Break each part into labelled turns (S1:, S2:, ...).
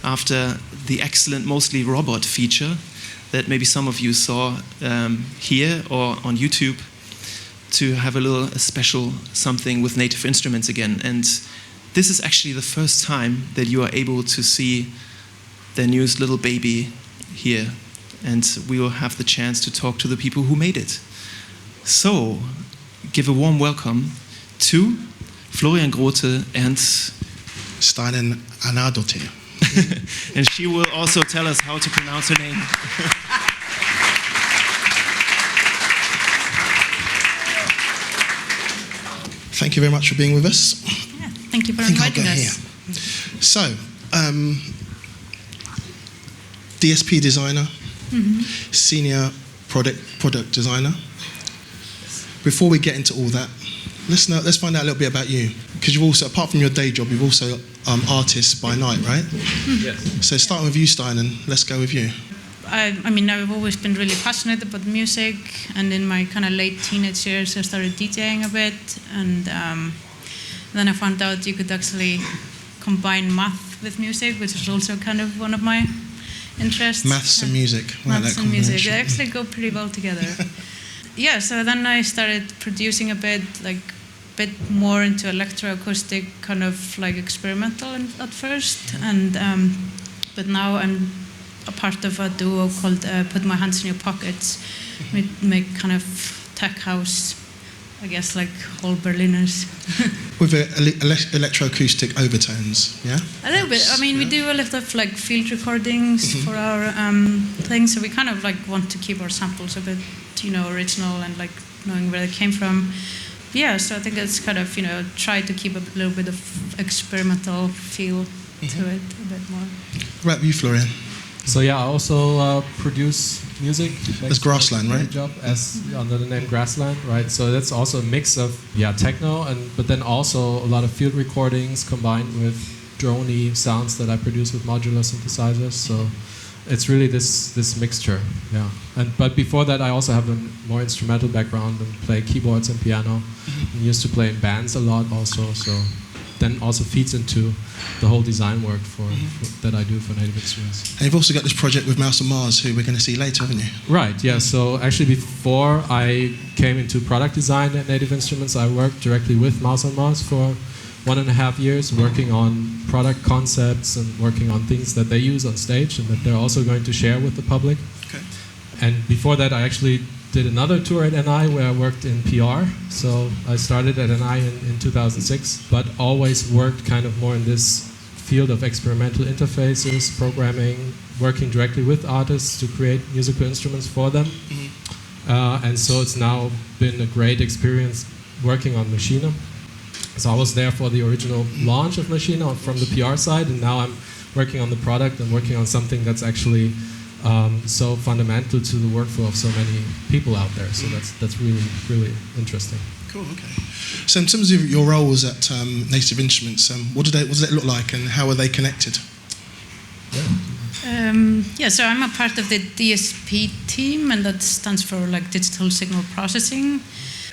S1: after the excellent Mostly Robot feature that maybe some of you saw here or on YouTube, to have a special something with Native Instruments again. And this is actually the first time that you are able to see their newest little baby here. And we will have the chance to talk to the people who made it. So, give a warm welcome to Florian Grote and
S2: Steinunn Arnadottir.
S1: And she will also tell us how to pronounce her name.
S2: Thank you very much for being with us.
S3: Yeah, thank you for inviting us.
S2: Here. So, DSP designer, senior product designer. Before we get into all that, let's find out a little bit about you. Because you've also, apart from your day job, you've also artist by night, right?
S1: Yes.
S2: So starting with you, Steinunn, let's go with you.
S3: I mean, I've always been really passionate about music, and in my kind of late teenage years, I started DJing a bit, and then I found out you could actually combine math with music, which is also kind of one of my interests.
S2: Maths and music.
S3: Maths and music, they actually go pretty well together. Yeah, so then I started producing a bit more into electroacoustic, kind of like experimental at first, and but now I'm a part of a duo called Put My Hands in Your Pockets. We make kind of tech house, I guess, like all Berliners.
S2: With electroacoustic overtones, yeah?
S3: A little bit. I mean, we do a lot of like field recordings for our things, so we kind of like want to keep our samples a bit, original and like knowing where they came from. Yeah, so I think it's kind of, try to keep a little bit of experimental feel to it a bit more.
S2: Right, you, Florian.
S4: So yeah, I also produce music.
S2: As Grassland, right?
S4: Job as under the name Grassland, right? So that's also a mix of techno, but then also a lot of field recordings combined with drone-y sounds that I produce with modular synthesizers. So it's really this mixture, yeah. But before that, I also have a more instrumental background and play keyboards and piano. And used to play in bands a lot also. So then also feeds into the whole design work that I do for Native Instruments.
S2: And you've also got this project with Mouse and Mars, who we're going to see later, haven't you?
S4: Right, yeah. So actually before I came into product design at Native Instruments, I worked directly with Mouse and Mars for 1.5 years, working on product concepts and working on things that they use on stage and that they're also going to share with the public.
S2: Okay.
S4: And before that, I actually did another tour at NI where I worked in PR. So I started at NI in 2006, but always worked kind of more in this field of experimental interfaces, programming, working directly with artists to create musical instruments for them. And so it's now been a great experience working on Maschine. So I was there for the original launch of Maschine from the PR side, and now I'm working on the product and working on something that's actually so fundamental to the workflow of so many people out there. So that's really, really interesting.
S2: Cool, okay. So in terms of your roles at Native Instruments, what did it look like and how are they connected?
S3: So I'm a part of the DSP team, and that stands for like digital signal processing.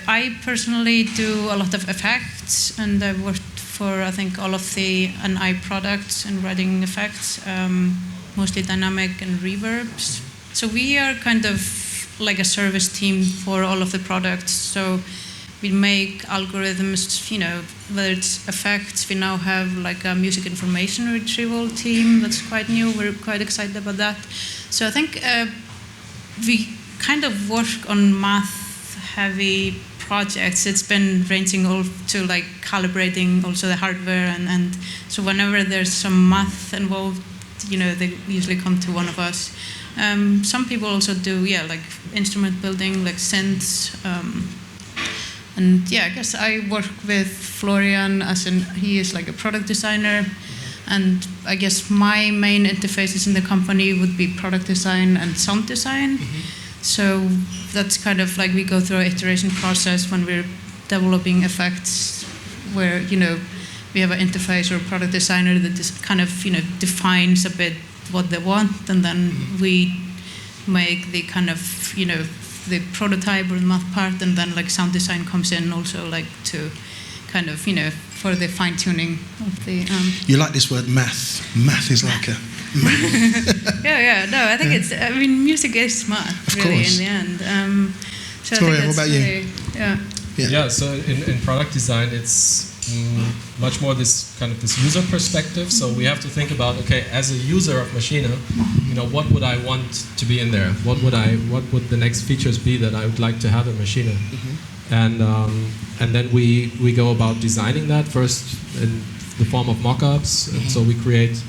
S3: I personally do a lot of effects, and I've worked for, I think, all of the NI products and writing effects, mostly dynamic and reverbs. So we are kind of like a service team for all of the products. So we make algorithms, whether it's effects. We now have like a music information retrieval team that's quite new. We're quite excited about that. So I think we kind of work on math-heavy projects. It's been ranging all to like calibrating also the hardware, and so whenever there's some math involved, they usually come to one of us. Some people also do, like instrument building, like synths. And I guess I work with Florian he is like a product designer. And I guess my main interfaces in the company would be product design and sound design. So that's kind of like we go through an iteration process when we're developing effects where, we have an interface or a product designer that just kind of, defines a bit what they want, and then we make the kind of, the prototype or the math part, and then like sound design comes in also like to kind of, for the fine tuning of the.
S2: You like this word math. Math is like
S3: Yeah. No, I think it's. I mean, music is smart, really,
S2: course.
S3: in the end. So
S2: Florian,
S3: I think
S2: what about
S3: really,
S2: you?
S4: Yeah, so in product design, it's much more this kind of this user perspective. So we have to think about, okay, as a user of Maschine, what would I want to be in there? What would the next features be that I would like to have in Maschine? And then we go about designing that first in the form of mock-ups. And so we create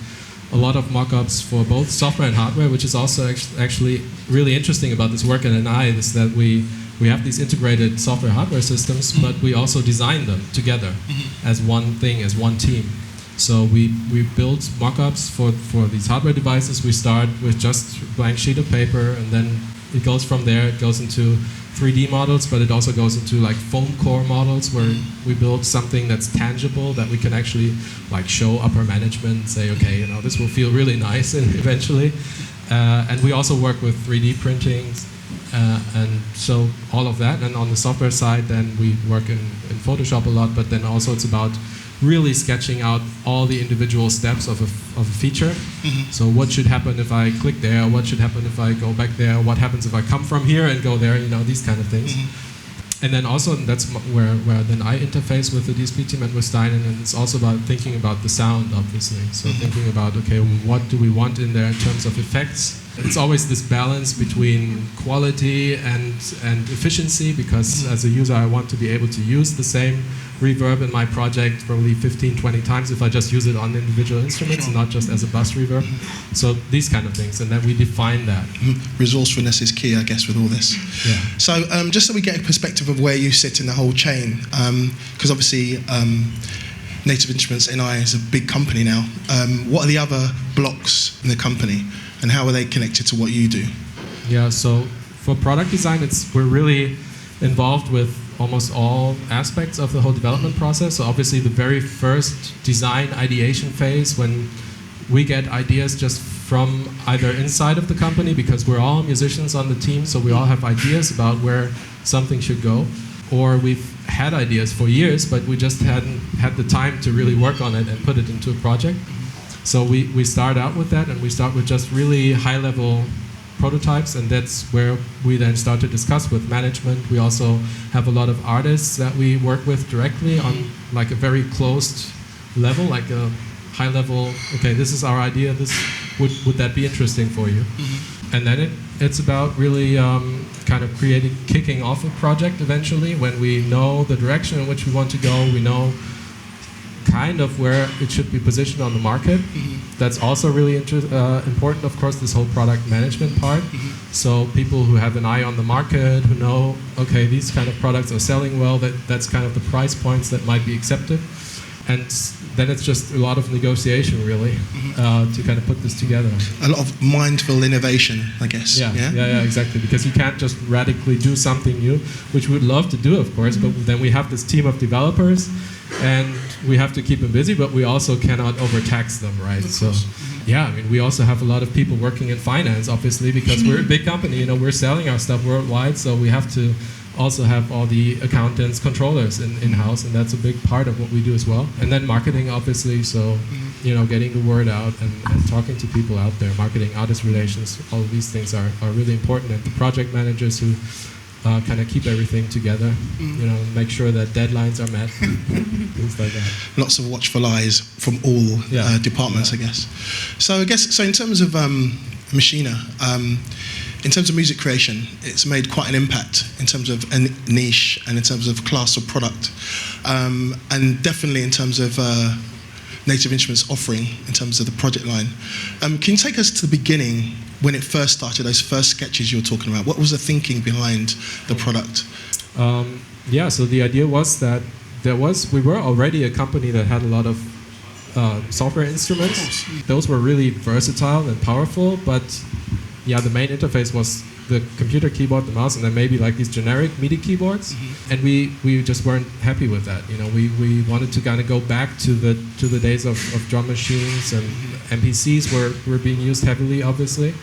S4: a lot of mock-ups for both software and hardware, which is also actually really interesting about this work at NI, is that we have these integrated software hardware systems, but we also design them together as one thing, as one team. So we build mock-ups for these hardware devices. We start with just a blank sheet of paper, and then it goes from there. It goes into 3D models, but it also goes into like foam core models where we build something that's tangible that we can actually like show upper management and say, okay, this will feel really nice eventually. And we also work with 3D printing, and so all of that. And on the software side, then we work in Photoshop a lot, but then also it's about really sketching out all the individual steps of a feature. So what should happen if I click there? What should happen if I go back there? What happens if I come from here and go there? These kind of things. And then also, that's where then I interface with the DSP team and with Steinunn, and it's also about thinking about the sound, obviously. So thinking about, okay, what do we want in there in terms of effects? It's always this balance between quality and efficiency, because as a user I want to be able to use the same reverb in my project probably 15, 20 times if I just use it on individual instruments and not just as a bus reverb. So these kind of things, and then we define that.
S2: Resourcefulness is key, I guess, with all this.
S4: Yeah.
S2: So just so we get a perspective of where you sit in the whole chain, because obviously Native Instruments NI is a big company now. What are the other blocks in the company, and how are they connected to what you do?
S4: Yeah, so for product design, we're really involved with almost all aspects of the whole development process. So obviously the very first design ideation phase, when we get ideas just from either inside of the company, because we're all musicians on the team, so we all have ideas about where something should go, or we've had ideas for years, but we just hadn't had the time to really work on it and put it into a project. So we start out with that, and we start with just really high-level prototypes, and that's where we then start to discuss with management. We also have a lot of artists that we work with directly on like a very closed level, like a high level, okay, this is our idea, this would that be interesting for you? And then it's about really kind of kicking off a project eventually when we know the direction in which we want to go, we know kind of where it should be positioned on the market. That's also really important, of course, this whole product management part. So people who have an eye on the market, who know, okay, these kind of products are selling well, that's kind of the price points that might be accepted. And then it's just a lot of negotiation, really, to kind of put this together.
S2: A lot of mindful innovation, I guess.
S4: Yeah, exactly. Because you can't just radically do something new, which we'd love to do, of course, but then we have this team of developers, and we have to keep them busy, but we also cannot overtax them, right? So, yeah, I mean, we also have a lot of people working in finance, obviously, because we're a big company. We're selling our stuff worldwide, so we have to also have all the accountants, controllers in-house, and that's a big part of what we do as well. And then marketing, obviously, so, getting the word out and talking to people out there, marketing, artist relations, all of these things are really important. And the project managers who kind of keep everything together, make sure that deadlines are met, things like that.
S2: Lots of watchful eyes from all departments, I guess. So in terms of Maschine, in terms of music creation, it's made quite an impact in terms of a niche and in terms of class of product, and definitely in terms of Native Instruments offering in terms of the project line. Can you take us to the beginning when it first started, those first sketches you were talking about? What was the thinking behind the product?
S4: So the idea was that we were already a company that had a lot of software instruments. Those were really versatile and powerful, but the main interface was the computer keyboard, the mouse, and then maybe like these generic MIDI keyboards. And we just weren't happy with that. We wanted to kind of go back to the days of drum machines, and MPCs were being used heavily, obviously.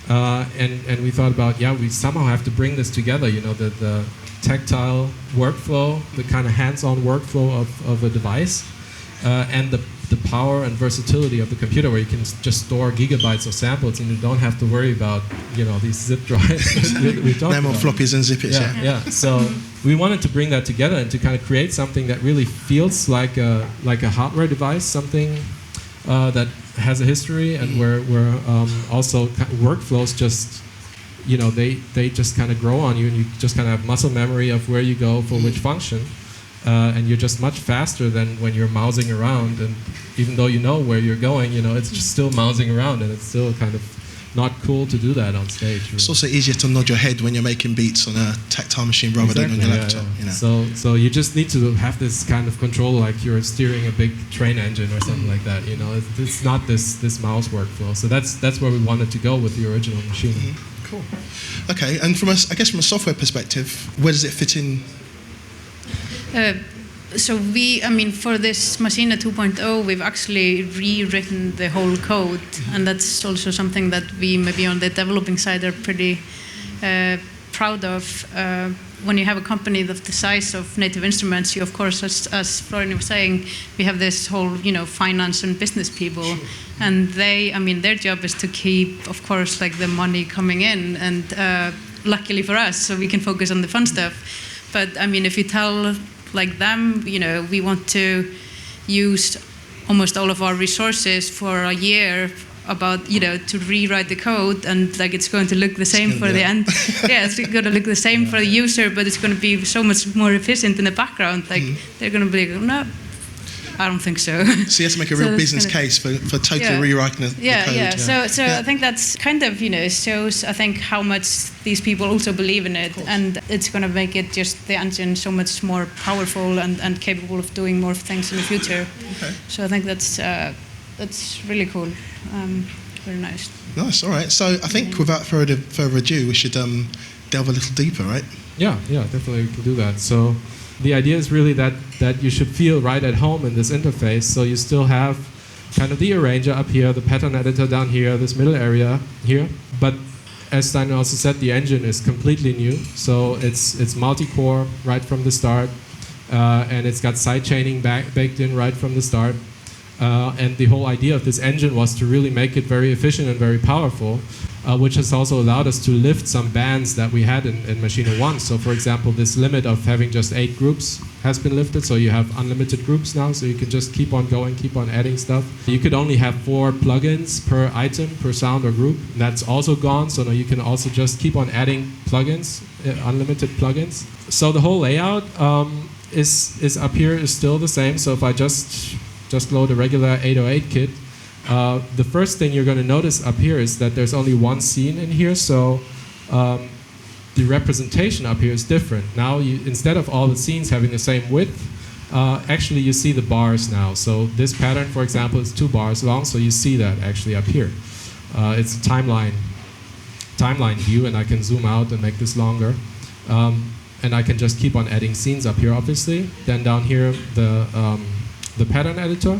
S4: And we thought about, we somehow have to bring this together, the tactile workflow, the kind of hands-on workflow of a device, and the the power and versatility of the computer, where you can just store gigabytes of samples and you don't have to worry about, these zip drives.
S2: No more floppies and zippers.
S4: Yeah. So we wanted to bring that together and to kind of create something that really feels like a hardware device, something that has a history, and where also workflows just, they just kind of grow on you, and you just kind of have muscle memory of where you go for which function. And you're just much faster than when you're mousing around, and even though you know where you're going, it's just still mousing around, and it's still kind of not cool to do that on stage. Really.
S2: It's also easier to nod your head when you're making beats on a tactile machine rather than on your laptop.
S4: Yeah. So you just need to have this kind of control, like you're steering a big train engine or something like that. It's not this mouse workflow. So that's where we wanted to go with the original machine.
S2: Mm-hmm. Cool. Okay, and from a software perspective, where does it fit in?
S3: For this Maschine 2.0, we've actually rewritten the whole code, and that's also something that we maybe on the developing side are pretty proud of. When you have a company of the size of Native Instruments, you of course, as Florian was saying, we have this whole finance and business people, and their job is to keep, of course, like the money coming in, and luckily for us, so we can focus on the fun stuff. But if you tell like them, we want to use almost all of our resources for a year about, to rewrite the code, and like it's going to look the same for the end. Yeah, it's going to look the same for the user, but it's going to be so much more efficient in the background. Like they're going to be like, no, I don't think so.
S2: So you have to make a real business case for totally rewriting the code.
S3: Yeah. So I think that's kind of, shows, I think, how much these people also believe in it. And it's going to make it just the engine so much more powerful and capable of doing more things in the future.
S2: Okay.
S3: So I think that's really cool. Very nice.
S2: Nice, all right. So I think without further ado, we should delve a little deeper, right?
S4: Yeah, definitely we can do that. So the idea is really that you should feel right at home in this interface. So you still have kind of the arranger up here, the pattern editor down here, this middle area here. But as Steinunn also said, the engine is completely new. So it's multi-core right from the start, and it's got side chaining baked in right from the start. And the whole idea of this engine was to really make it very efficient and very powerful, which has also allowed us to lift some bands that we had in Maschine 1. So for example, this limit of having just 8 groups has been lifted, so you have unlimited groups now, so you can just keep on going, keep on adding stuff. You could only have 4 plugins per item, per sound or group, and that's also gone, so now you can also just keep on adding plugins, unlimited plugins. So the whole layout is up here is still the same, so if I just load a regular 808 kit, the first thing you're going to notice up here is that there's only one scene in here, so the representation up here is different. Now, instead of all the scenes having the same width, actually you see the bars now. So this pattern, for example, is 2 bars long, so you see that actually up here. It's a timeline view, and I can zoom out and make this longer. And I can just keep on adding scenes up here, obviously. Then down here, the pattern editor.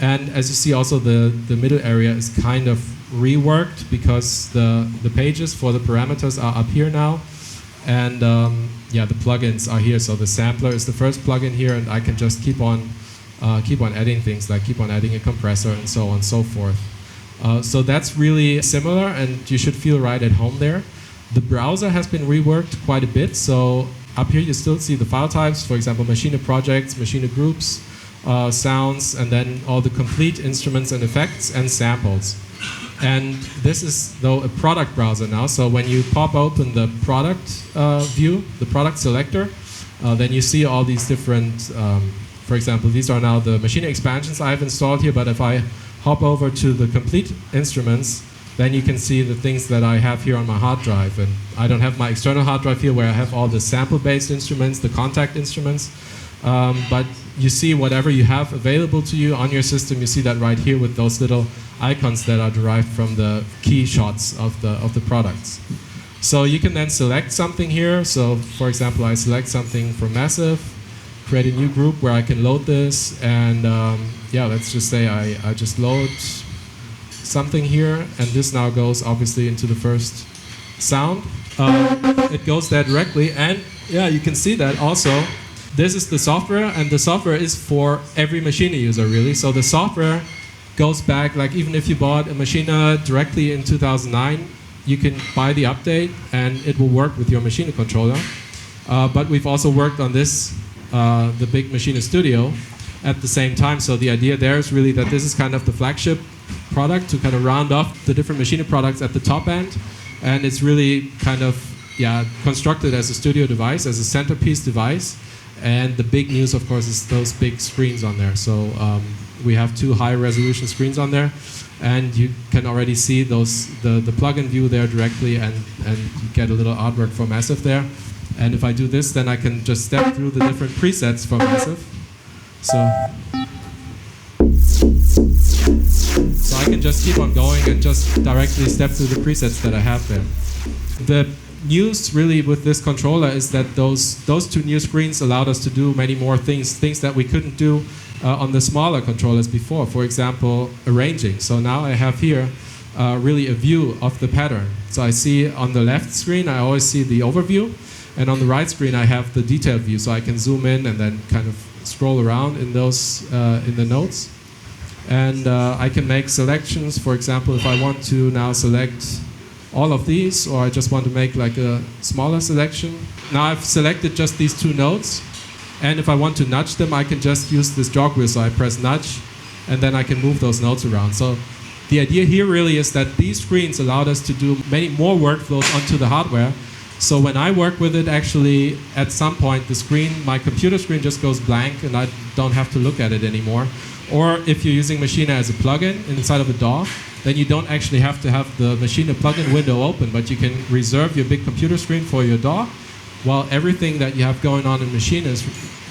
S4: And as you see also, the middle area is kind of reworked because the pages for the parameters are up here now. And the plugins are here. So the sampler is the first plugin here, and I can just keep on adding things, like keep on adding a compressor and so on and so forth. So that's really similar, and you should feel right at home there. The browser has been reworked quite a bit. So up here you still see the file types, for example, Maschine projects, Maschine groups, sounds, and then all the complete instruments and effects and samples. And this is, though, a product browser now. So when you pop open the product view, the product selector, then you see all these different, for example, these are now the Maschine expansions I've installed here, but if I hop over to the complete instruments, then you can see the things that I have here on my hard drive. And I don't have my external hard drive here where I have all the sample-based instruments, the contact instruments, but you see whatever you have available to you on your system. You see that right here with those little icons that are derived from the key shots of the products. So you can then select something here. So for example, I select something from Massive, create a new group where I can load this, and let's just say I just load something here, and this now goes obviously into the first sound. It goes there directly, and you can see that also this is the software, and the software is for every Maschine user, really. So the software goes back, like even if you bought a Maschine directly in 2009, you can buy the update and it will work with your Maschine controller. But we've also worked on this, the big Maschine Studio, at the same time. So the idea there is really that this is kind of the flagship product to kind of round off the different Maschine products at the top end. And it's really kind of constructed as a studio device, as a centerpiece device. And the big news, of course, is those big screens on there. So we have 2 high-resolution screens on there, and you can already see those the plugin view there directly, and you get a little artwork for Massive there. And if I do this, then I can just step through the different presets for Massive. So I can just keep on going and just directly step through the presets that I have there. The news really with this controller is that those 2 new screens allowed us to do many more things that we couldn't do on the smaller controllers before. For example, arranging. So now I have here really a view of the pattern. So I see on the left screen, I always see the overview, and on the right screen I have the detailed view. So I can zoom in and then kind of scroll around in those in the notes. And I can make selections. For example, if I want to now select all of these, or I just want to make like a smaller selection. Now I've selected just these 2 nodes, and if I want to nudge them, I can just use this jog wheel. So I press nudge, and then I can move those nodes around. So the idea here really is that these screens allowed us to do many more workflows onto the hardware. So when I work with it, actually, at some point, the screen, my computer screen just goes blank, and I don't have to look at it anymore. Or if you're using Maschine as a plugin inside of a DAW, then you don't actually have to have the Maschine plugin window open, but you can reserve your big computer screen for your DAW, while everything that you have going on in Maschine is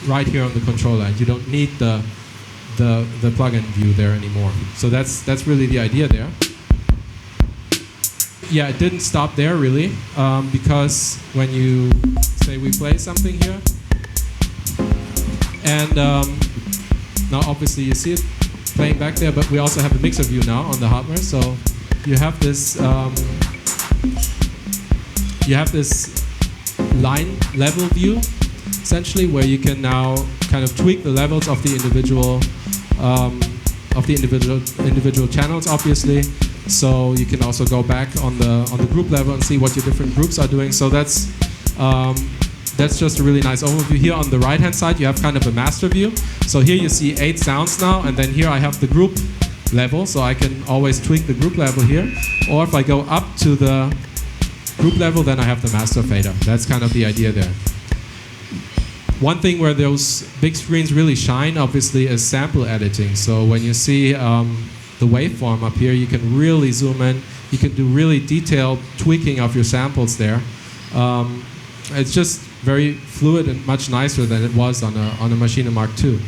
S4: right here on the controller, and you don't need the plugin view there anymore. So that's really the idea there. Yeah, it didn't stop there really, because when you say we play something here, and now obviously you see it playing back there, but we also have a mixer view now on the hardware. So you have this line level view, essentially, where you can now kind of tweak the levels of the individual channels, obviously. So you can also go back on the group level and see what your different groups are doing. So that's just a really nice overview. Here on the right-hand side, you have kind of a master view. So here you see 8 sounds now, and then here I have the group level, so I can always tweak the group level here. Or if I go up to the group level, then I have the master fader. That's kind of the idea there. One thing where those big screens really shine, obviously, is sample editing. So when you see the waveform up here, you can really zoom in. You can do really detailed tweaking of your samples there. It's just very fluid and much nicer than it was on a Maschine Mark II.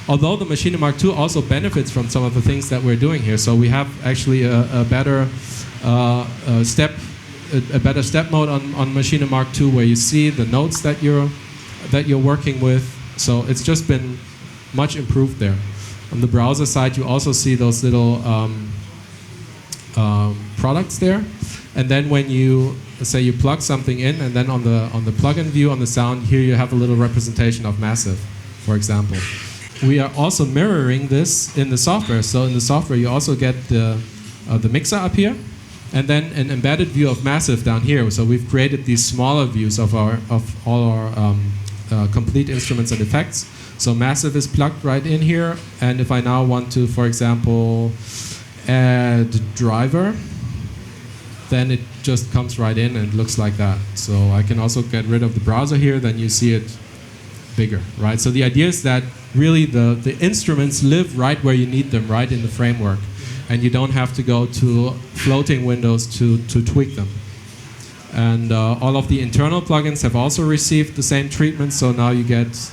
S4: Although the Maschine Mark II also benefits from some of the things that we're doing here. So we have actually a better step mode on Maschine Mark II, where you see the notes that you're working with. So it's just been much improved there. On the browser side, you also see those little products there. And then when you say you plug something in, and then on the plugin view on the sound, here you have a little representation of Massive, for example. We are also mirroring this in the software. So in the software, you also get the mixer up here, and then an embedded view of Massive down here. So we've created these smaller views of all our complete instruments and effects. So Massive is plugged right in here, and if I now want to, for example, add driver, then it just comes right in and looks like that. So I can also get rid of the browser here, then you see it bigger, right? So the idea is that really the instruments live right where you need them, right in the framework, and you don't have to go to floating windows to tweak them. And all of the internal plugins have also received the same treatment, so now you get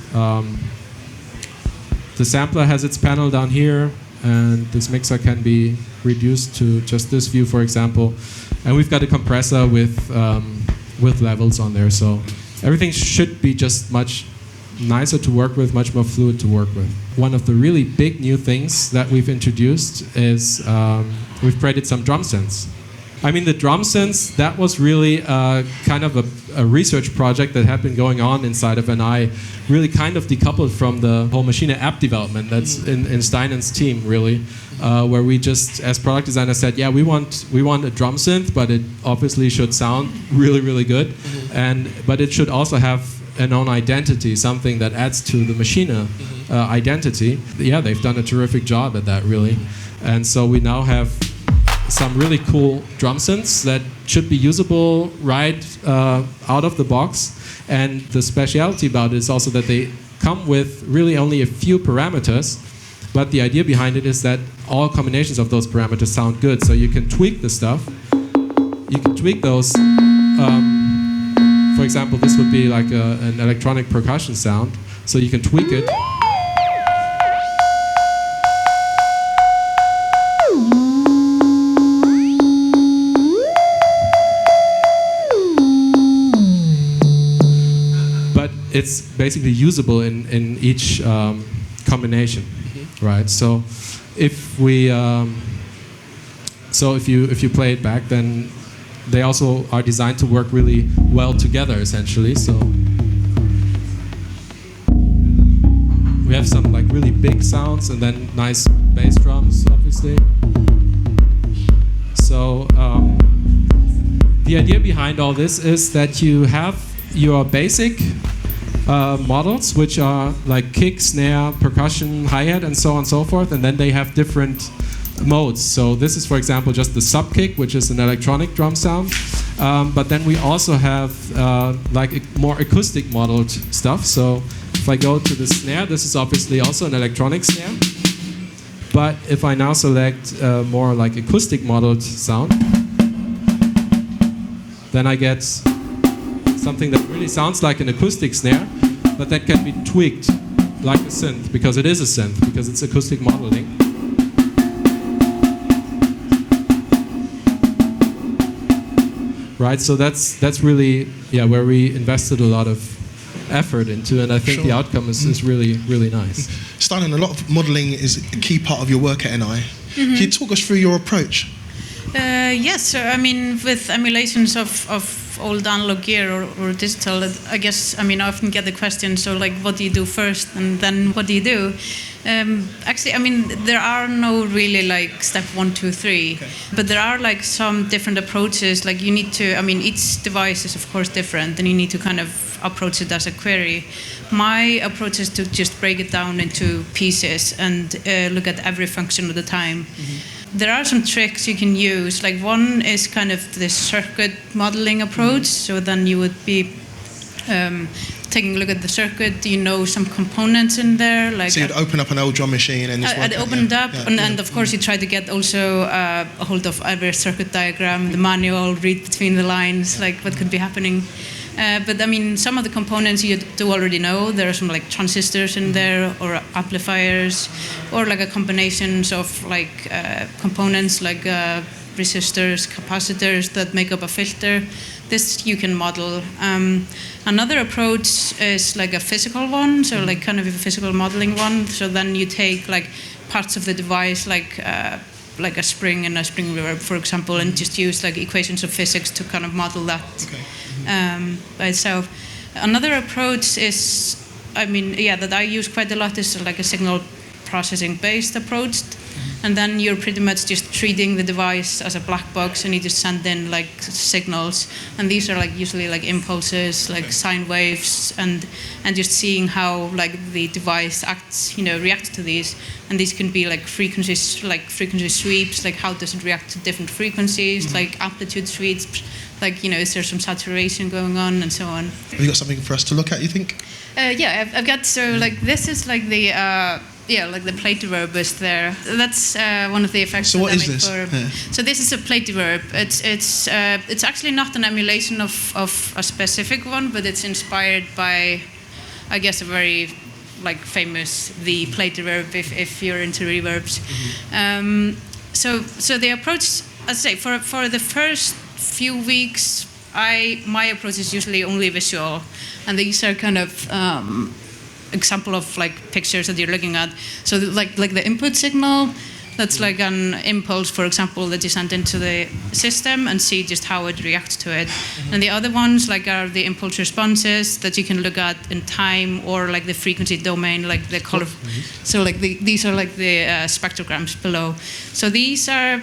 S4: the sampler has its panel down here, and this mixer can be reduced to just this view, for example. And we've got a compressor with levels on there, so everything should be just much nicer to work with, much more fluid to work with. One of the really big new things that we've introduced is we've created some drum synths. I mean, the drum synths, that was really kind of a research project that had been going on inside of NI, really kind of decoupled from the whole Maschine app development that's in Steinunn's team, really, where we just, as product designers, said, yeah, we want a drum synth, but it obviously should sound really, really good, but it should also have an own identity, something that adds to the Maschine identity. Yeah, they've done a terrific job at that, really. And so we now have some really cool drum synths that should be usable right out of the box. And the speciality about it is also that they come with really only a few parameters, but the idea behind it is that all combinations of those parameters sound good. So you can tweak the stuff. You can tweak those. For example, this would be like an electronic percussion sound. So you can tweak it. It's basically usable in each combination, right? So if we, if you play it back, then they also are designed to work really well together, essentially. So we have some like really big sounds and then nice bass drums, obviously. So the idea behind all this is that you have your basic models, which are like kick, snare, percussion, hi-hat, and so on and so forth, and then they have different modes. So this is, for example, just the sub-kick, which is an electronic drum sound, but then we also have like more acoustic modeled stuff. So if I go to the snare, this is obviously also an electronic snare, but if I now select more like acoustic modeled sound, then I get something that really sounds like an acoustic snare, but that can be tweaked like a synth, because it is a synth, because it's acoustic modeling. Right, so that's really where we invested a lot of effort into, and I think the outcome is really, really nice.
S2: Steinunn, a lot of modeling is a key part of your work at NI. Can you talk us through your approach?
S3: Yes, so I mean, with emulations of old analog gear or digital, I guess, I mean, I often get the question, so like, what do you do first and then what do you do? Actually, I mean, there are no really like step 1, 2, 3, but there are like some different approaches. Like you need to, I mean, each device is of course different, and you need to kind of approach it as a query. My approach is to just break it down into pieces and look at every function at a time. There are some tricks you can use. Like one is kind of the circuit modeling approach. So then you would be taking a look at the circuit. You know some components in there. Like
S2: so you'd open up an old drum machine and just
S3: I'd open it up, and of course you try to get also a hold of every circuit diagram, the manual, read between the lines, like what could be happening. But I mean, some of the components you do already know. There are some like transistors in there, or amplifiers, or like a combinations of like components like resistors, capacitors that make up a filter. This you can model. Another approach is like a physical one, so like kind of a physical modeling one. So then you take like parts of the device, like a spring and a spring reverb, for example, and just use like equations of physics to kind of model that. By itself. Another approach is, I mean, that I use quite a lot is like a signal processing based approach, and then you're pretty much just treating the device as a black box, and you just send in like signals, and these are like usually like impulses, like sine waves, and just seeing how like the device acts, reacts to these, and these can be like frequency sweeps, like how does it react to different frequencies, like amplitude sweeps. Like, is there some saturation going on, and so on.
S2: Have you got something for us to look at, you think?
S3: I've got, so like this is like the, like the plate reverb is there. That's one of the effects
S2: so
S3: that
S2: what
S3: I
S2: is
S3: made
S2: this?
S3: So this is a plate reverb. It's actually not an emulation of a specific one, but it's inspired by, I guess, a very like famous plate reverb if you're into reverbs. So the approach, I'd say, for the first few weeks, my approach is usually only visual, and these are kind of example of like pictures that you're looking at. So like the input signal, That's like an impulse, for example, that you send into the system and see just how it reacts to it. And the other ones like are the impulse responses that you can look at in time, or like the frequency domain, like the color. So like these are like the spectrograms below. So these are,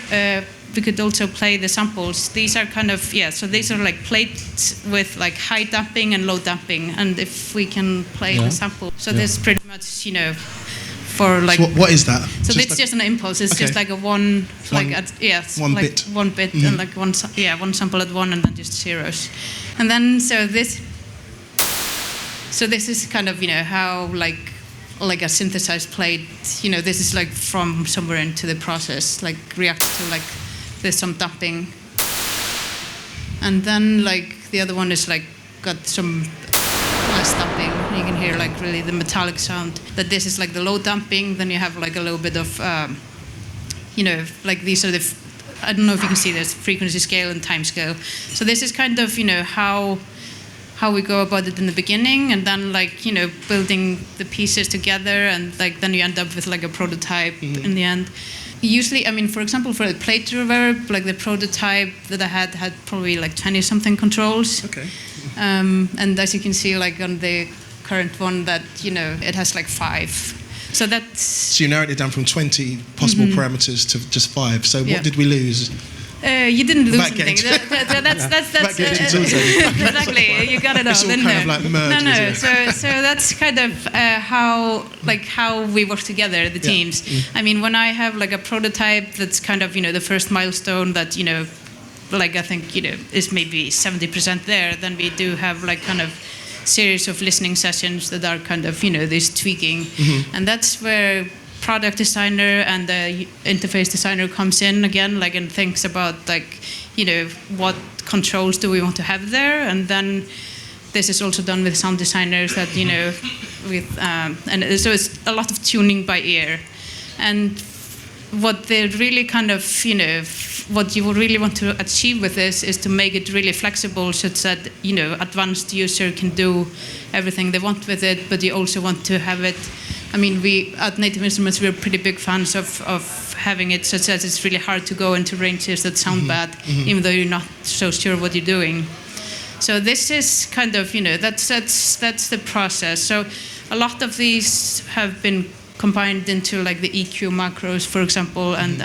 S3: we could also play the samples. These are kind of, so these are like plates with like high damping and low damping. And if we can play the sample. So this pretty much, for like.
S2: So what is that?
S3: So it's just an impulse. It's just like a one
S2: bit.
S3: One bit and like one sample at one and then just zeros. And then so this is kind of how like a synthesized plate. This is like from somewhere into the process, like reacts to like there's some damping. And then like the other one is like got some less damping. You can hear like really the metallic sound. That this is like the low damping. Then you have like a little bit of, like these are the, I don't know if you can see this, frequency scale and time scale. So this is kind of, how we go about it in the beginning, and then like, building the pieces together, and like then you end up with like a prototype in the end. Usually, I mean, for example, for the plate reverb, like the prototype that I had probably like 20-something controls.
S2: Okay.
S3: And as you can see, like on the current one, that it has like 5. So that's.
S2: So you narrowed it down from 20 possible parameters to just 5. So what did we lose?
S3: You didn't lose anything. That's exactly. You got it all.
S2: It's all kind of like merged.
S3: No. So that's kind of how we work together, the teams. I mean, when I have like a prototype that's kind of the first milestone that like I think is maybe 70% there, then we do have like kind of series of listening sessions that are kind of this tweaking, and that's where product designer and the interface designer comes in again, like, and thinks about like what controls do we want to have there, and then this is also done with sound designers that with and so it's a lot of tuning by ear. And what they really kind of what you really want to achieve with this is to make it really flexible, such that advanced user can do everything they want with it, but you also want to have it. I mean, we at Native Instruments, we're pretty big fans of having it such that it's really hard to go into ranges that sound bad, even though you're not so sure what you're doing. So this is kind of that's the process. So a lot of these have been combined into like the EQ macros, for example, and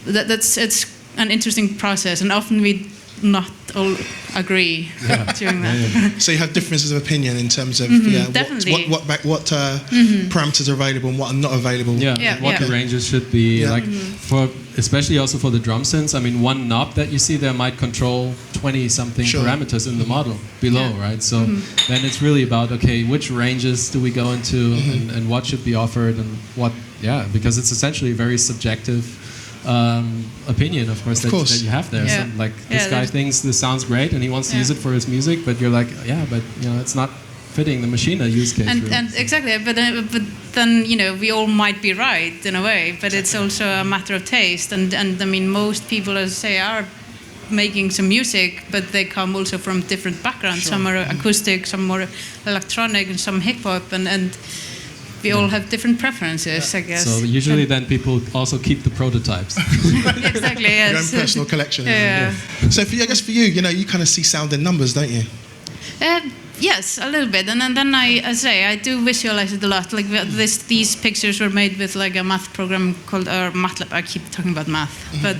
S3: it's an interesting process, and often we not all agree during that.
S2: So you have differences of opinion in terms of
S3: definitely.
S2: what parameters are available and what are not available.
S4: What the ranges should be like for, especially also for the drum synths. I mean, one knob that you see there might control 20-something parameters in the model below, right? So then it's really about which ranges do we go into, and what should be offered, and what because it's essentially a very subjective opinion, of course, that you have there. So, like, this guy thinks this sounds great and he wants to use it for his music, but you're like, but it's not fitting the Maschine use case.
S3: And exactly, but then we all might be right in a way, but it's also a matter of taste. And I mean, most people, as I say, are making some music, but they come also from different backgrounds. Some are acoustic, some more electronic, and some hip hop, and we all have different preferences, I guess.
S4: So usually then people also keep the prototypes.
S3: Exactly, yes.
S2: Your own personal collection. So I guess for you, you kind of see sound in numbers, don't you?
S3: Yes, a little bit, and then I do visualize it a lot. Like these pictures were made with like a math program called MATLAB. I keep talking about math, but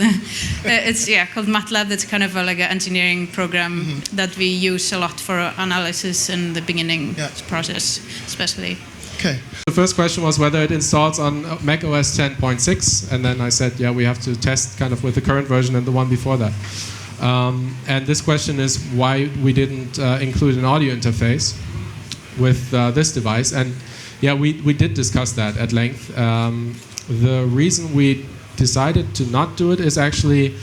S3: it's called MATLAB. It's kind of like an engineering program that we use a lot for analysis in the beginning process, especially.
S2: Okay.
S4: The first question was whether it installs on Mac OS 10.6, and then I said, we have to test kind of with the current version and the one before that. And this question is why we didn't include an audio interface with this device. And we did discuss that at length. The reason we decided to not do it is actually,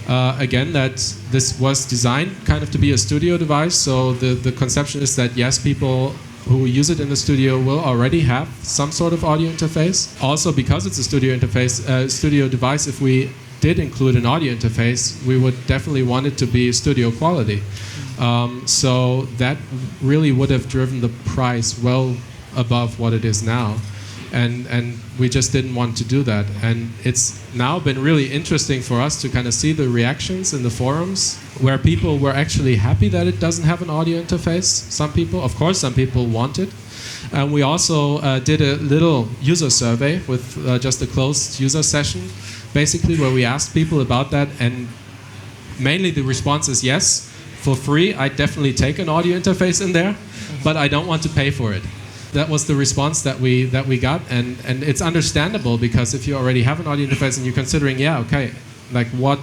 S4: again, that this was designed kind of to be a studio device. So the conception is that, yes, people who use it in the studio will already have some sort of audio interface. Also, because it's a studio device, if we did include an audio interface, we would definitely want it to be studio quality. So that really would have driven the price well above what it is now. and we just didn't want to do that. And it's now been really interesting for us to kind of see the reactions in the forums, where people were actually happy that it doesn't have an audio interface. Some people, of course, some people want it. And we also did a little user survey with just a closed user session, basically, where we asked people about that, and mainly the response is yes, for free, I definitely take an audio interface in there, but I don't want to pay for it. That was the response that we got, and it's understandable, because if you already have an audio interface and you're considering, yeah, okay, like what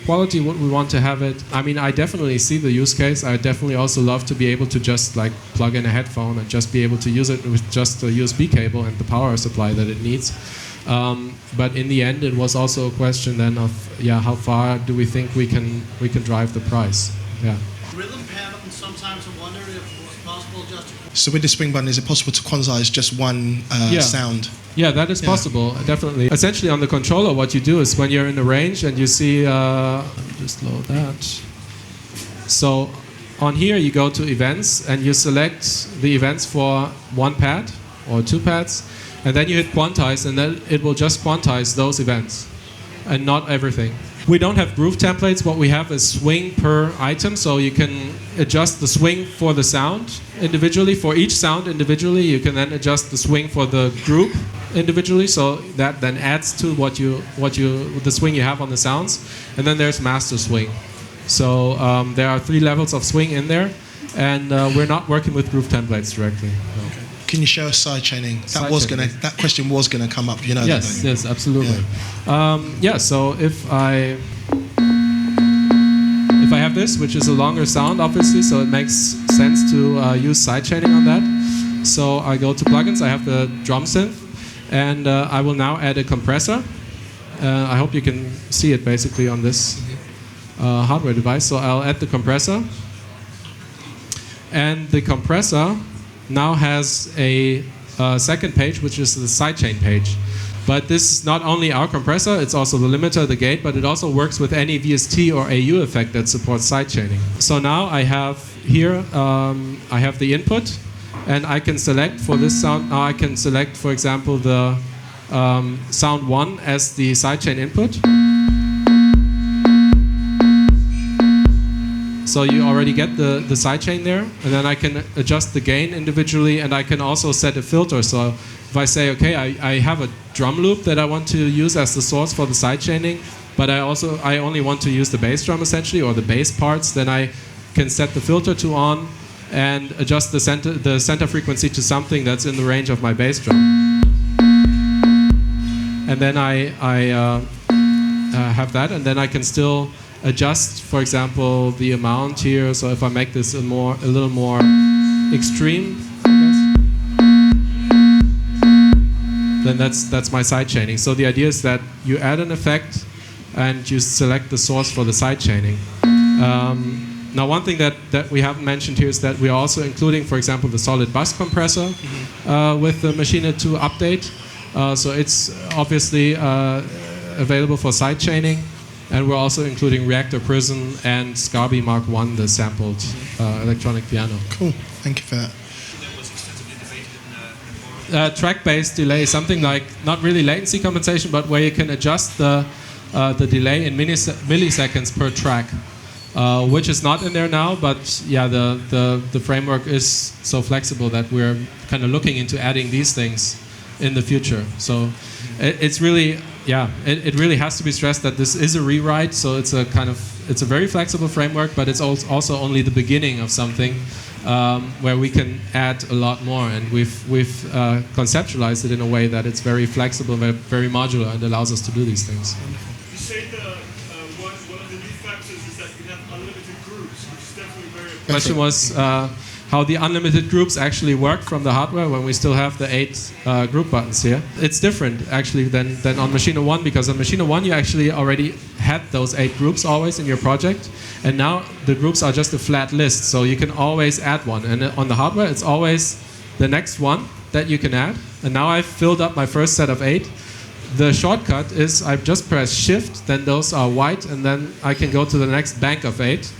S4: quality would we want to have it? I mean, I definitely see the use case. I definitely also love to be able to just like plug in a headphone and just be able to use it with just a USB cable and the power supply that it needs. But in the end, it was also a question then of, yeah, how far do we think we can drive the price? Yeah.
S5: Rhythm pattern, sometimes I wonder if it was possible just to...
S2: So with the spring button, is it possible to quantize just one sound?
S4: Yeah, that is possible, definitely. Essentially on the controller, what you do is when you're in the range and you see, just load that. So on here you go to events and you select the events for one pad or two pads, and then you hit quantize, and then it will just quantize those events and not everything. We don't have groove templates. What we have is swing per item, so you can adjust the swing for the sound individually. For each sound individually, you can then adjust the swing for the group individually, so that then adds to the swing you have on the sounds. And then there's master swing. So there are 3 levels of swing in there, and we're not working with groove templates directly. No.
S2: Okay. Can you show us sidechaining? That question was gonna come up, you know.
S4: Yes,
S2: that,
S4: yes, absolutely. Yeah. So if I have this, which is a longer sound, obviously, so it makes sense to use sidechaining on that. So I go to plugins. I have the drum synth, and I will now add a compressor. I hope you can see it basically on this hardware device. So I'll add the compressor, and the compressor now has a second page, which is the sidechain page. But this is not only our compressor, it's also the limiter, the gate, but it also works with any VST or AU effect that supports sidechaining. So now I have here, I have the input, and I can select for this sound, now I can select, for example, the sound 1 as the sidechain input. So you already get the sidechain there, and then I can adjust the gain individually, and I can also set a filter. So if I say, okay, I have a drum loop that I want to use as the source for the sidechaining, but I only want to use the bass drum essentially, or the bass parts, then I can set the filter to on and adjust the center frequency to something that's in the range of my bass drum. And then I have that, and then I can still adjust, for example, the amount here. So if I make this a little more extreme, then that's my sidechaining. So the idea is that you add an effect and you select the source for the sidechaining. Now, one thing that we haven't mentioned here is that we are also including, for example, the solid bus compressor with the Maschine 2 update. So it's obviously available for sidechaining. And we're also including Reactor Prism and Scarby Mark 1, the sampled electronic piano.
S2: Cool, thank you for that.
S4: Track-based delay, something like, not really latency compensation, but where you can adjust the delay in milliseconds per track, which is not in there now, but yeah, the framework is so flexible that we're kind of looking into adding these things in the future. So it's really... Yeah, it really has to be stressed that this is a rewrite, so it's a very flexible framework, but it's also only the beginning of something where we can add a lot more, and we've conceptualized it in a way that it's very flexible, very modular, and allows us to do these things.
S6: You say that one of the new factors is that you have unlimited groups, which is definitely very important.
S4: The question was how the unlimited groups actually work from the hardware when we still have the 8 group buttons here. It's different actually than on Maschine 1, because on Maschine 1 you actually already had those 8 groups always in your project, and now the groups are just a flat list, so you can always add one, and on the hardware it's always the next one that you can add. And now I've filled up my first set of 8. The shortcut is I just press shift, then those are white, and then I can go to the next bank of 8.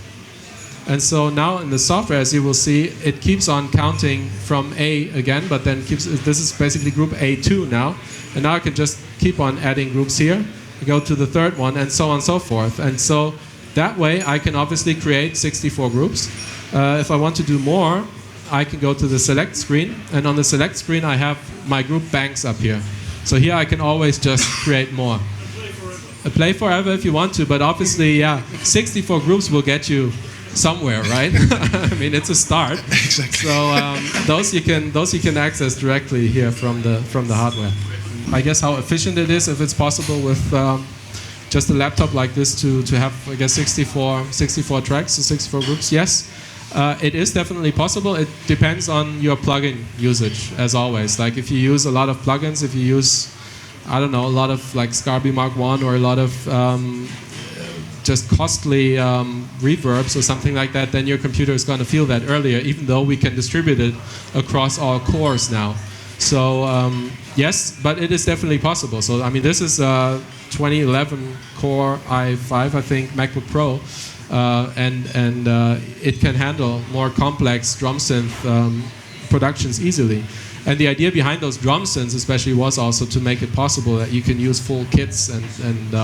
S4: And so now in the software, as you will see, it keeps on counting from A again, but then this is basically group A2 now. And now I can just keep on adding groups here, go to the third one, and so on and so forth. And so that way I can obviously create 64 groups. If I want to do more, I can go to the select screen, and on the select screen I have my group banks up here. So here I can always just create more. Play forever if you want to, but obviously, yeah, 64 groups will get you somewhere, right? I mean, it's a start.
S2: Exactly.
S4: So those you can access directly here from the hardware. I guess how efficient it is, if it's possible with just a laptop like this to have, I guess, 64 tracks, so 64 groups. Yes, it is definitely possible. It depends on your plugin usage, as always. Like if you use a lot of plugins, if you use, I don't know, a lot of like Scarby Mark 1 or a lot of just costly reverbs or something like that, then your computer is going to feel that earlier, even though we can distribute it across all cores now. So yes, but it is definitely possible. So I mean, this is a 2011 Core i5, I think, MacBook Pro, and it can handle more complex drum synth productions easily. And the idea behind those drum synths especially was also to make it possible that you can use full kits and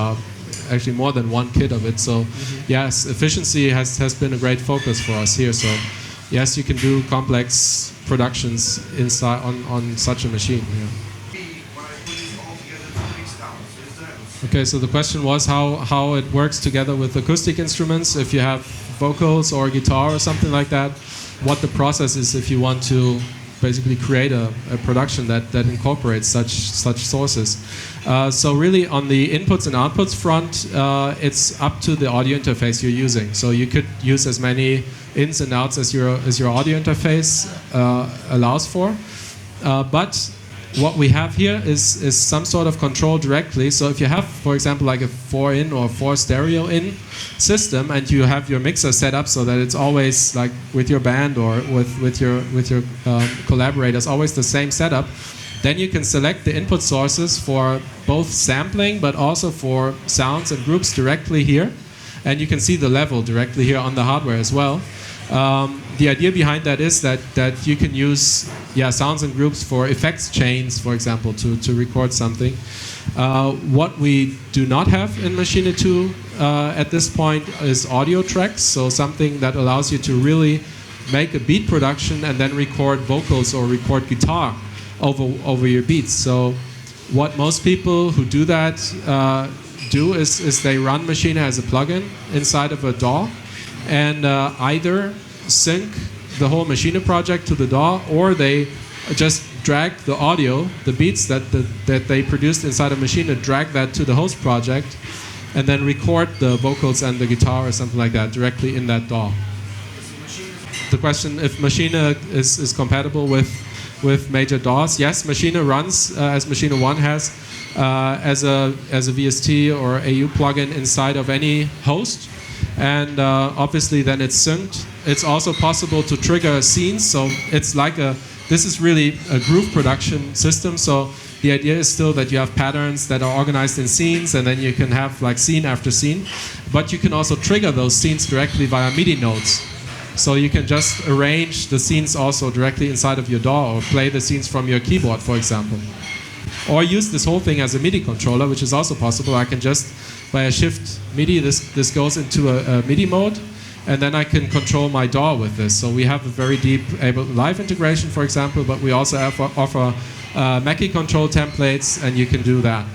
S4: actually more than one kit of it. So yes, efficiency has been a great focus for us here. So yes, you can do complex productions inside on such a machine. Yeah. Okay, so the question was how it works together with acoustic instruments. If you have vocals or guitar or something like that, what the process is if you want to basically create a production that incorporates such sources. So really on the inputs and outputs front, it's up to the audio interface you're using. So you could use as many ins and outs as your audio interface allows for. But what we have here is some sort of control directly. So if you have, for example, like a 4-in or 4-stereo-in system, and you have your mixer set up so that it's always like with your band or with your collaborators, always the same setup, then you can select the input sources for both sampling but also for sounds and groups directly here, and you can see the level directly here on the hardware as well. The idea behind that is that you can use sounds and groups for effects chains, for example, to record something. What we do not have in Maschine 2 at this point is audio tracks, so something that allows you to really make a beat production and then record vocals or record guitar over your beats. So what most people who do that do is they run Maschine as a plugin inside of a DAW, and either sync the whole Maschine project to the DAW, or they just drag the audio, the beats that they produced inside of Maschine, drag that to the host project, and then record the vocals and the guitar or something like that directly in that DAW. The question if Maschine is compatible with major DAWs. Yes, Maschine runs as Maschine 1 has as a VST or AU plugin inside of any host. And obviously then it's synced. It's also possible to trigger scenes, so it's like this is really a groove production system, so the idea is still that you have patterns that are organized in scenes, and then you can have like scene after scene, but you can also trigger those scenes directly via MIDI notes. So you can just arrange the scenes also directly inside of your DAW, or play the scenes from your keyboard, for example. Or use this whole thing as a MIDI controller, which is also possible. I can just, by a shift MIDI, this goes into a MIDI mode, and then I can control my DAW with this. So we have a very deep Ableton Live integration, for example, but we also offer Mackie control templates, and you can do that.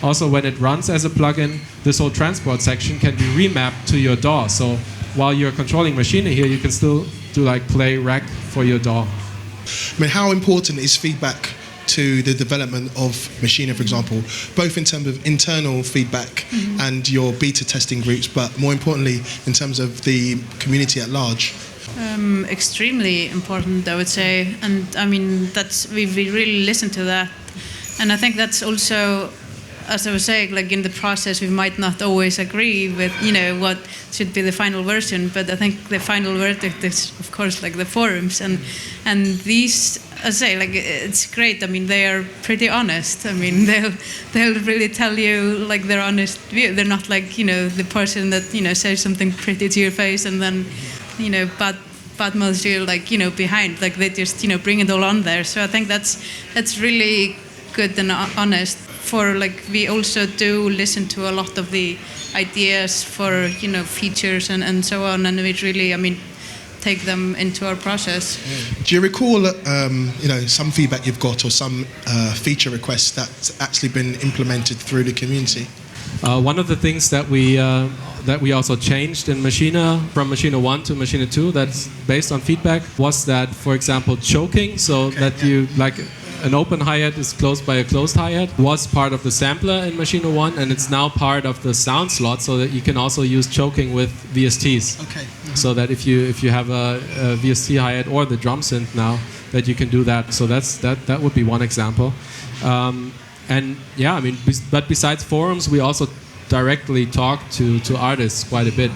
S4: Also, when it runs as a plugin, this whole transport section can be remapped to your DAW. So while you're controlling Maschine here, you can still do like play rec for your DAW.
S2: I mean, how important is feedback to the development of Maschine, for example, both in terms of internal feedback and your beta testing groups, but more importantly, in terms of the community at large?
S3: Extremely important, I would say. And I mean, we really listen to that. And I think that's also, as I was saying, like in the process, we might not always agree with, what should be the final version, but I think the final verdict is, of course, like the forums. And these, as I say, like, it's great. I mean, they are pretty honest. I mean, they'll really tell you, like, their honest view. They're not like, the person that, says something pretty to your face and then bad material behind. Like they just bring it all on there. So I think that's really good and honest. For we also do listen to a lot of the ideas for features and so on, and we really take them into our process.
S2: Do you recall some feedback you've got or some feature requests that's actually been implemented through the community?
S4: One of the things that we also changed in Maschine from Maschine 1 to Maschine 2 that's based on feedback was that, for example, choking, you an open hi-hat is closed by a closed hi-hat, was part of the sampler in Maschine 1, and it's now part of the sound slot, so that you can also use choking with VSTs.
S2: Okay. Mm-hmm.
S4: So that if you have a VST hi-hat or the drum synth now, that you can do that. So that would be one example. But besides forums, we also directly talk to artists quite a bit,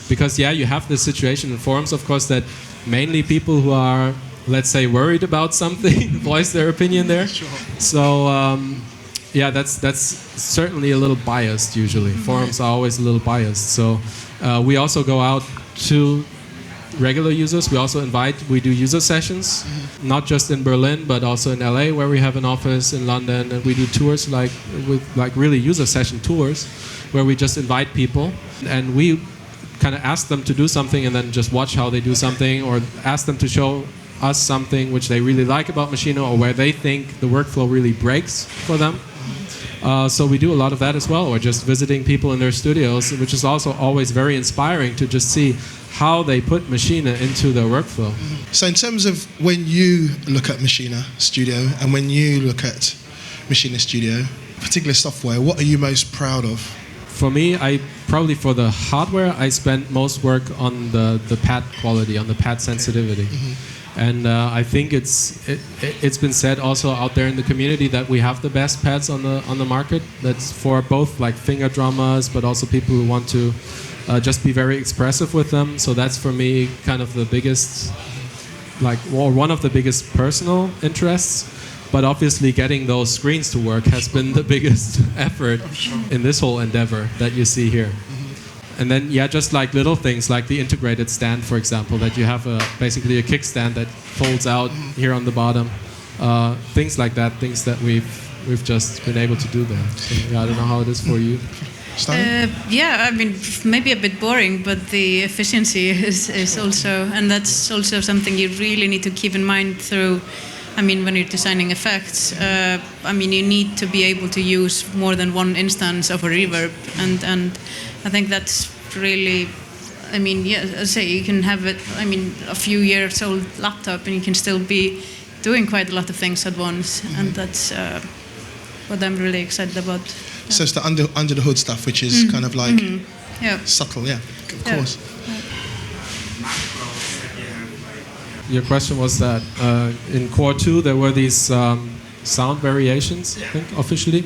S4: because you have this situation in forums, of course, that mainly people who are, let's say, worried about something voice their opinion there. Sure. So that's certainly a little biased usually. Forums are always a little biased. So we also go out to regular users. We do user sessions, not just in Berlin, but also in LA, where we have an office, in London, and we do tours with really user session tours, where we just invite people and we kind of ask them to do something and then just watch how they do something, or ask them to show us something which they really like about Maschine, or where they think the workflow really breaks for them. So we do a lot of that as well, or just visiting people in their studios, which is also always very inspiring to just see how they put Maschine into their workflow.
S2: So in terms of when you look at Maschine Studio and when you look at Maschine Studio, particular software, what are you most proud of?
S4: For me, probably for the hardware, I spent most work on the pad quality, on the pad sensitivity. And I think it's been said also out there in the community that we have the best pads on the market. That's for both finger drummers, but also people who want to just be very expressive with them. So that's for me kind of the biggest, one of the biggest personal interests. But obviously getting those screens to work has been the biggest effort in this whole endeavor that you see here. And then, just little things like the integrated stand, for example, that you have basically a kickstand that folds out here on the bottom. Things like that, things that we've just been able to do there. So, I don't know how it is for you.
S3: Maybe a bit boring, but the efficiency is also, and that's also something you really need to keep in mind through. When you're designing effects, you need to be able to use more than one instance of a reverb, and I think that's really, I say you can have it, a few years old laptop, and you can still be doing quite a lot of things at once, and that's what I'm really excited about. Yeah.
S2: So it's the under the hood stuff, which is kind of subtle, of course.
S4: Your question was that in Core 2 there were these sound variations, I think, officially,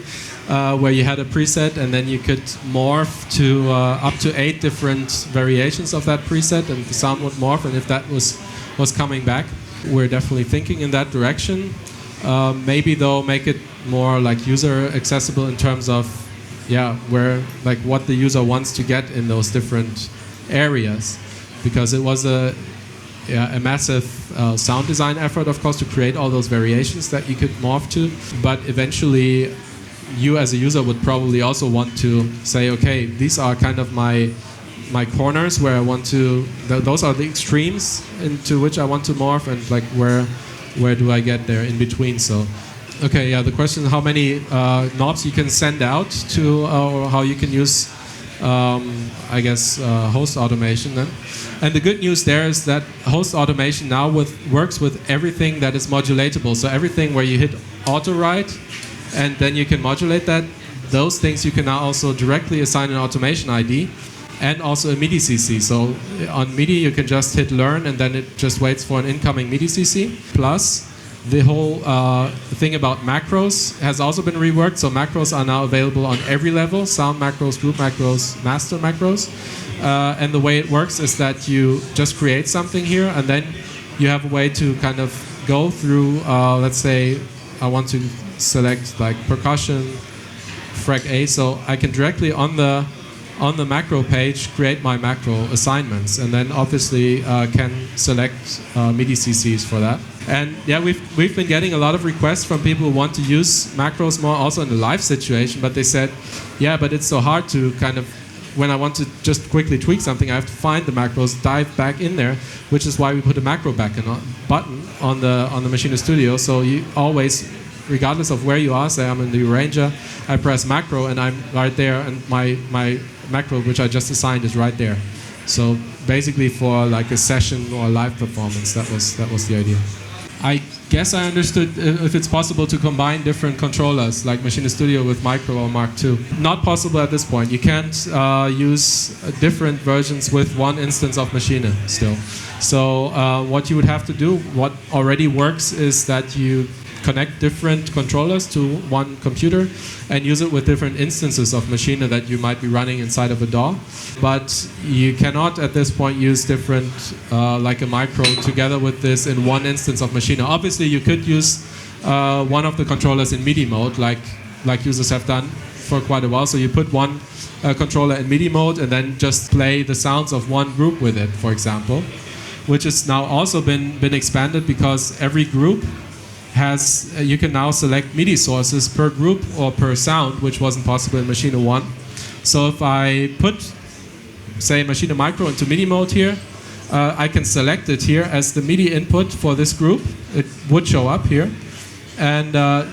S4: where you had a preset and then you could morph to up to 8 different variations of that preset, and the sound would morph, and if that was coming back, we're definitely thinking in that direction. Maybe though make it more user accessible in terms of where what the user wants to get in those different areas, because it was a massive sound design effort, of course, to create all those variations that you could morph to. But eventually, you as a user would probably also want to say, okay, these are kind of my corners where I want to. Those are the extremes into which I want to morph, and where do I get there in between? So, okay, the question is how many knobs you can send out to, or how you can use. Host automation then. And the good news there is that host automation now works with everything that is modulatable. So everything where you hit auto write and then you can modulate that, those things you can now also directly assign an automation ID and also a MIDI CC. So on MIDI you can just hit learn and then it just waits for an incoming MIDI CC. Plus the whole thing about macros has also been reworked. So macros are now available on every level: sound macros, group macros, master macros. And the way it works is that you just create something here, and then you have a way to kind of go through. Let's say I want to select percussion, frag A, so I can directly on the on the macro page, create my macro assignments, and then obviously can select MIDI CCs for that. And yeah, we've been getting a lot of requests from people who want to use macros more also in the live situation, but they said, yeah, but it's so hard to kind of, when I want to just quickly tweak something, I have to find the macros, dive back in there, which is why we put a macro button on the Maschine Studio. So you always, regardless of where you are, say I'm in the arranger, I press macro and I'm right there, and my macro, which I just assigned, is right there. So basically for like a session or a live performance, that was the idea. I guess I understood if it's possible to combine different controllers like Maschine Studio with Micro or Mark II. Not possible at this point. You can't use different versions with one instance of Maschine still. So what you would have to do, what already works, is that you connect different controllers to one computer and use it with different instances of Maschine that you might be running inside of a DAW. But you cannot at this point use different, like a Micro, together with this in one instance of Maschine. Obviously you could use one of the controllers in MIDI mode, like users have done for quite a while. So you put one controller in MIDI mode and then just play the sounds of one group with it, for example, which has now also been expanded because every group has, you can now select MIDI sources per group or per sound, which wasn't possible in Maschine 1. So if I put, say, Maschine Micro into MIDI mode here, I can select it here as the MIDI input for this group. It would show up here. And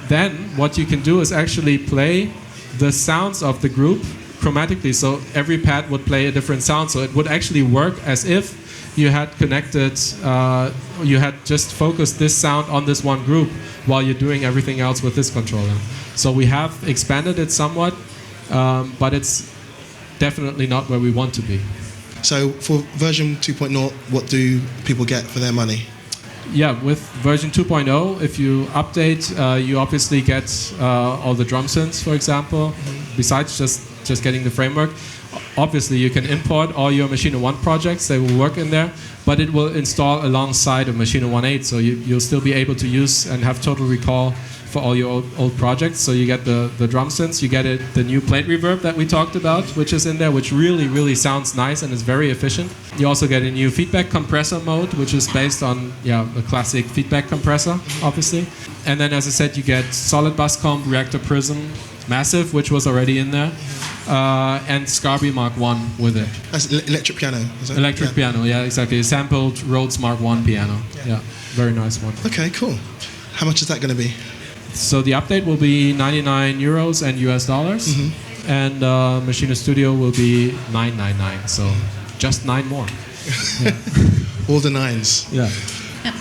S4: then what you can do is actually play the sounds of the group chromatically. So every pad would play a different sound. So it would actually work as if you had connected, you had just focused this sound on this one group while you're doing everything else with this controller. So we have expanded it somewhat, but it's definitely not where we want to be.
S2: So for version 2.0, what do people get for their money?
S4: Yeah, with version 2.0, if you update, you obviously get all the drum synths, for example, besides just getting the framework. Obviously, you can import all your Maschine 1 projects. They will work in there, but it will install alongside of Maschine 1.8, so you'll still be able to use and have total recall for all your old projects. So you get the drum synths, you get the new plate reverb that we talked about, which is in there, which really, really sounds nice and is very efficient. You also get a new feedback compressor mode, which is based on a classic feedback compressor, obviously. And then, as I said, you get solid bus comp, reactor prism, massive, which was already in there, and Scarby Mark 1 with it.
S2: That's electric piano, is that?
S4: Electric piano, yeah, exactly. A sampled Rhodes Mark 1 piano. Yeah, very nice one.
S2: Okay, cool. How much is that going to be?
S4: So the update will be 99 euros and US dollars, and Maschine Studio will be 999. So just 9 more. Yeah.
S2: All the 9s.
S4: Yeah.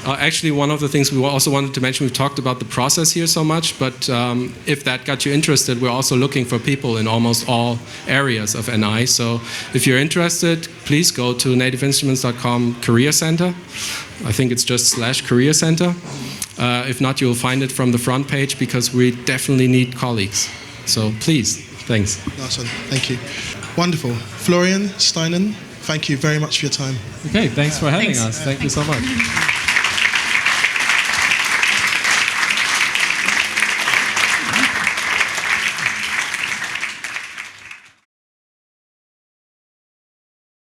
S7: Actually, one of the things we also wanted to mention, we've talked about the process here so much, but if that got you interested, we're also looking for people in almost all areas of NI. So if you're interested, please go to nativeinstruments.com Career Center. I think it's just /Career Center. If not, you'll find it from the front page because we definitely need colleagues. So please, thanks.
S2: Nice one, thank you. Wonderful. Florian, Steinunn, thank you very much for your time.
S4: Okay, thanks for having us. Thank you so much.